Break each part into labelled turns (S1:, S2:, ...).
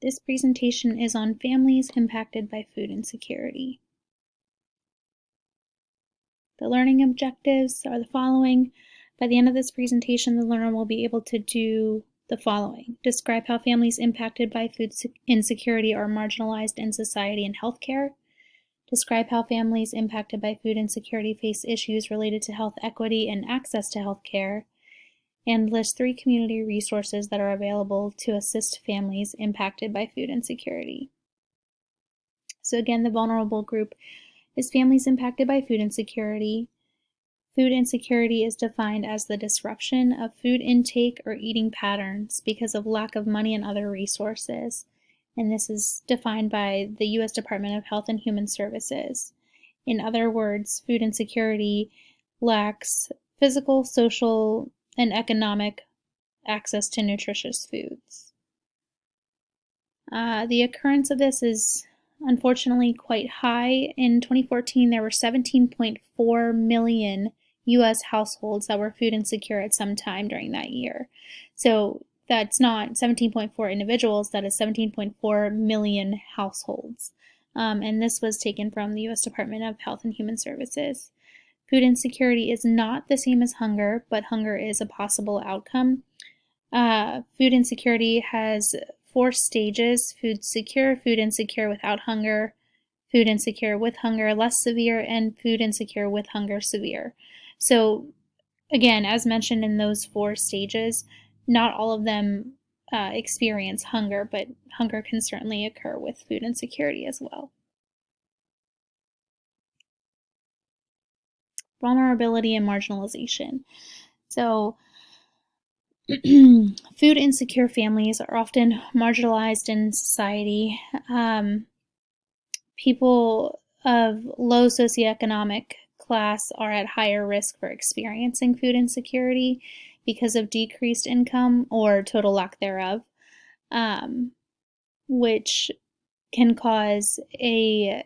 S1: This presentation is on families impacted by food insecurity. The learning objectives are the following. By the end of this presentation, the learner will be able to do the following. Describe how families impacted by food insecurity are marginalized in society and healthcare. Describe how families impacted by food insecurity face issues related to health equity and access to healthcare. And list 3 community resources that are available to assist families impacted by food insecurity. So again, the vulnerable group is families impacted by food insecurity. Food insecurity is defined as the disruption of food intake or eating patterns because of lack of money and other resources. And this is defined by the U.S. Department of Health and Human Services. In other words, food insecurity lacks physical, social, and economic access to nutritious foods. The occurrence of this is unfortunately quite high. In 2014, there were 17.4 million U.S. households that were food insecure at some time during that year. So that's not 17.4 individuals, that is 17.4 million households. And this was taken from the U.S. Department of Health and Human Services. Food insecurity is not the same as hunger, but hunger is a possible outcome. Food insecurity has 4 stages: food secure, food insecure without hunger, food insecure with hunger less severe, and food insecure with hunger severe. So again, as mentioned in those 4 stages, not all of them experience hunger, but hunger can certainly occur with food insecurity as well. Vulnerability and marginalization. So food insecure families are often marginalized in society. People of low socioeconomic class are at higher risk for experiencing food insecurity because of decreased income or total lack thereof, which can cause a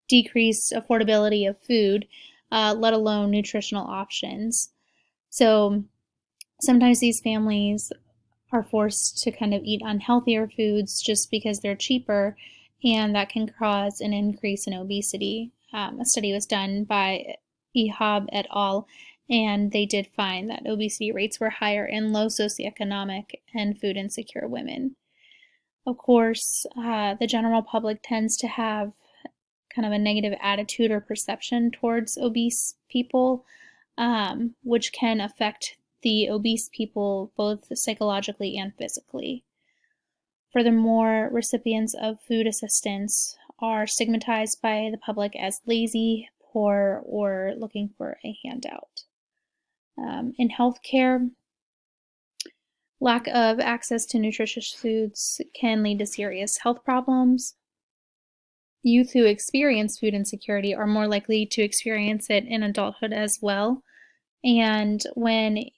S1: decreased affordability of food, let alone nutritional options. So sometimes these families are forced to kind of eat unhealthier foods just because they're cheaper, and that can cause an increase in obesity. A study was done by Ehab et al., and they did find that obesity rates were higher in low socioeconomic and food insecure women. Of course, the general public tends to have kind of a negative attitude or perception towards obese people, which can affect the obese people both psychologically and physically. Furthermore, recipients of food assistance are stigmatized by the public as lazy, poor, or looking for a handout. In healthcare, lack of access to nutritious foods can lead to serious health problems. Youth who experience food insecurity are more likely to experience it in adulthood as well. And when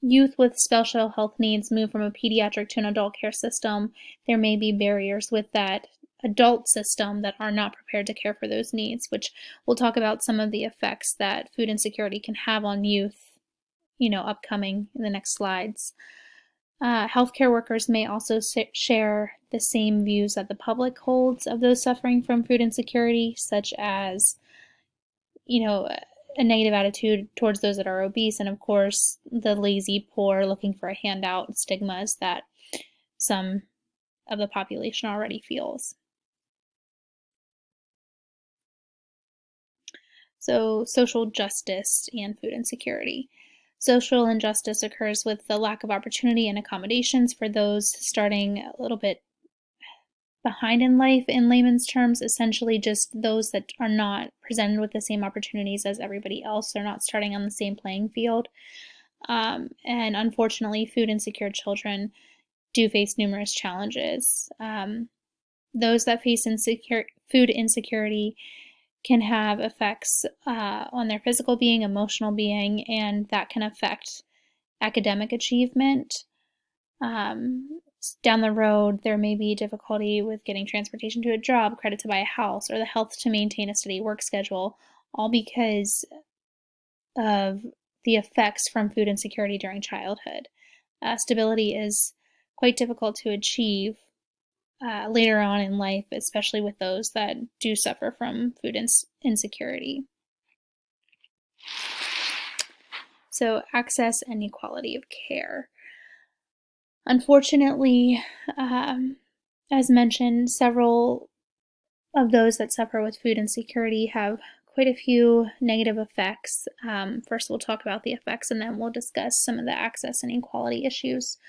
S1: youth with special health needs move from a pediatric to an adult care system, there may be barriers with that adult system that are not prepared to care for those needs, which we'll talk about some of the effects that food insecurity can have on youth, upcoming in the next slides. Healthcare workers may also share the same views that the public holds of those suffering from food insecurity, such as, a negative attitude towards those that are obese, and of course the lazy, poor, looking for a handout stigmas that some of the population already feels. So, social justice and food insecurity. Social injustice occurs with the lack of opportunity and accommodations for those starting a little bit behind in life. In layman's terms, essentially just those that are not presented with the same opportunities as everybody else. They're not starting on the same playing field. And unfortunately, food insecure children do face numerous challenges. Those that face food insecurity can have effects on their physical being, emotional being, and that can affect academic achievement. Down the road, there may be difficulty with getting transportation to a job, credit to buy a house, or the health to maintain a steady work schedule, all because of the effects from food insecurity during childhood. Stability is quite difficult to achieve later on in life, especially with those that do suffer from food insecurity. So, access and equality of care. Unfortunately, as mentioned, several of those that suffer with food insecurity have quite a few negative effects. First, we'll talk about the effects, and then we'll discuss some of the access and equality issues.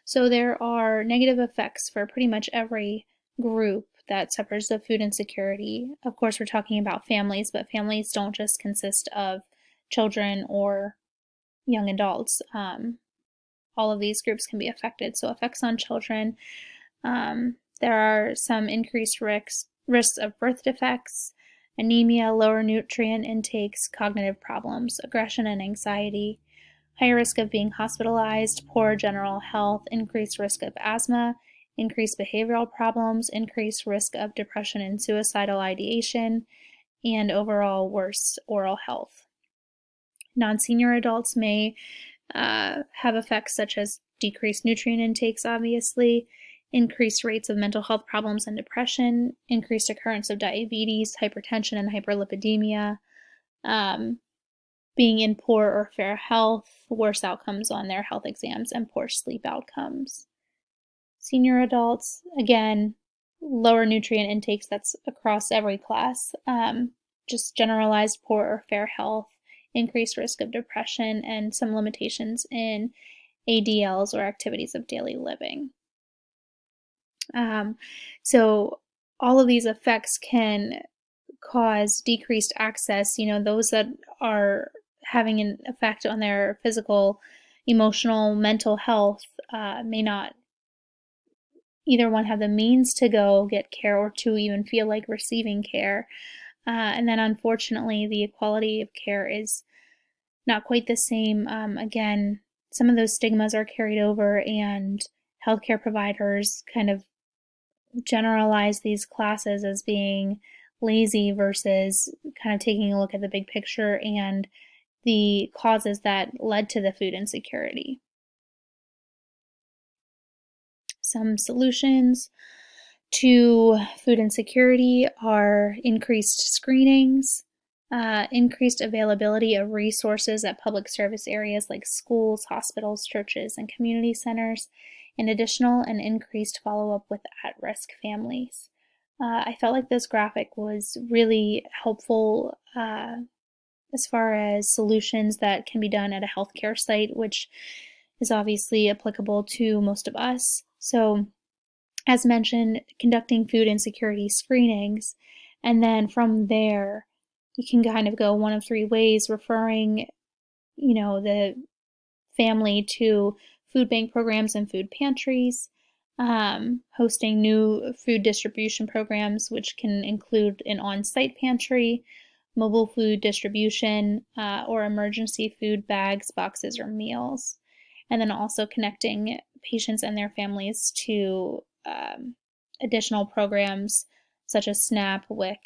S1: So there are negative effects for pretty much every group that suffers of food insecurity. Of course, we're talking about families, but families don't just consist of children or young adults. All of these groups can be affected. So effects on children, there are some increased risks of birth defects, anemia, lower nutrient intakes, cognitive problems, aggression and anxiety, higher risk of being hospitalized, poor general health, increased risk of asthma, increased behavioral problems, increased risk of depression and suicidal ideation, and overall worse oral health. Non-senior adults may have effects such as decreased nutrient intakes, obviously, increased rates of mental health problems and depression, increased occurrence of diabetes, hypertension, and hyperlipidemia, being in poor or fair health, worse outcomes on their health exams, and poor sleep outcomes. Senior adults, again, lower nutrient intakes, that's across every class, just generalized poor or fair health, increased risk of depression, and some limitations in ADLs or activities of daily living. So all of these effects can cause decreased access. Those that are having an effect on their physical, emotional, mental health may not either one have the means to go get care or to even feel like receiving care. And then unfortunately, the equality of care is not quite the same. Again, some of those stigmas are carried over, and healthcare providers kind of generalize these classes as being lazy versus kind of taking a look at the big picture and the causes that led to the food insecurity. Some solutions to food insecurity are increased screenings, increased availability of resources at public service areas like schools, hospitals, churches, and community centers, and additional and increased follow-up with at-risk families. I felt like this graphic was really helpful as far as solutions that can be done at a healthcare site, which is obviously applicable to most of us. So, as mentioned, conducting food insecurity screenings, and then from there, you can kind of go one of three ways, referring, the family to food bank programs and food pantries, hosting new food distribution programs, which can include an on-site pantry, mobile food distribution, or emergency food bags, boxes, or meals. And then also connecting patients and their families to additional programs such as SNAP, WIC,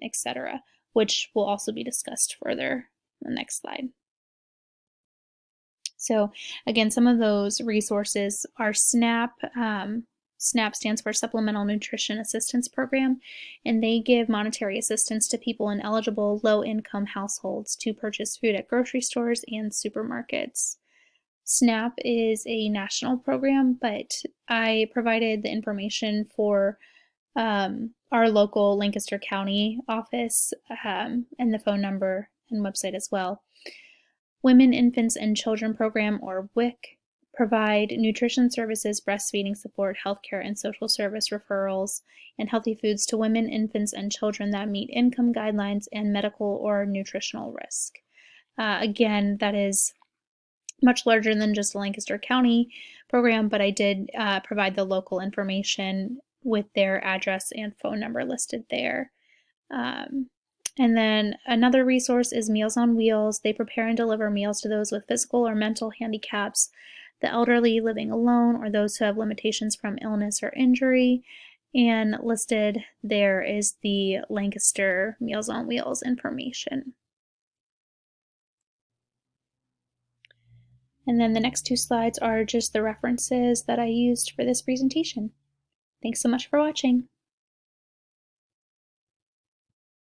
S1: etc., which will also be discussed further in the next slide. So again, some of those resources are SNAP. SNAP stands for Supplemental Nutrition Assistance Program, and they give monetary assistance to people in eligible low-income households to purchase food at grocery stores and supermarkets. SNAP is a national program, but I provided the information for our local Lancaster County office and the phone number and website as well. Women, Infants, and Children Program, or WIC, provide nutrition services, breastfeeding support, healthcare, and social service referrals, and healthy foods to women, infants, and children that meet income guidelines and medical or nutritional risk. Again, that is much larger than just the Lancaster County program, but I did provide the local information with their address and phone number listed there. And then another resource is Meals on Wheels. They prepare and deliver meals to those with physical or mental handicaps, the elderly living alone, or those who have limitations from illness or injury. And listed there is the Lancaster Meals on Wheels information. And then the next two slides are just the references that I used for this presentation. Thanks so much for watching.